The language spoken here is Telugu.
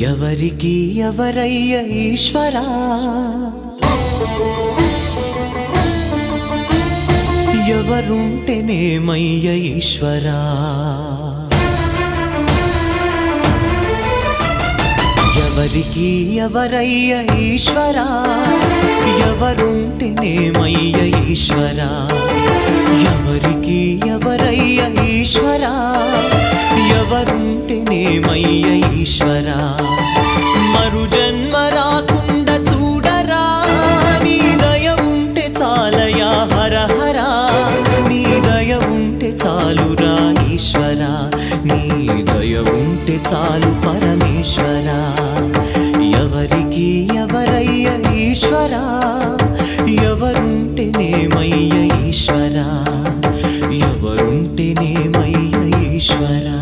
ఎవరికి ఎవరయ్య ఈశ్వరా, ఎవరుంటేనేమయ్య ఈశ్వరా, ఎవరికి ఎవరయ్య ఈశ్వరా, ఎవరుంటేనేమయ్య ఈశ్వరా, ఎవరికి ఎవరయ్య ఈశ్వరా, ఎవరుంటేనేమయ్య ఈశ్వరా. మరు జన్మ రాకుండా చూడరా, నీ దయ ఉంటే చాలయా హర హరా, నీ దయ ఉంటే చాలురా ఈశ్వరా, నీ దయ ఉంటే చాలు పరమేశ్వరా. ఎవరికి ఎవరయ్య ఈశ్వరా, ఎవరుంటేనేమయ్య ఈశ్వరా, ఎవరుంటేనేమయ్య ఈశ్వరా.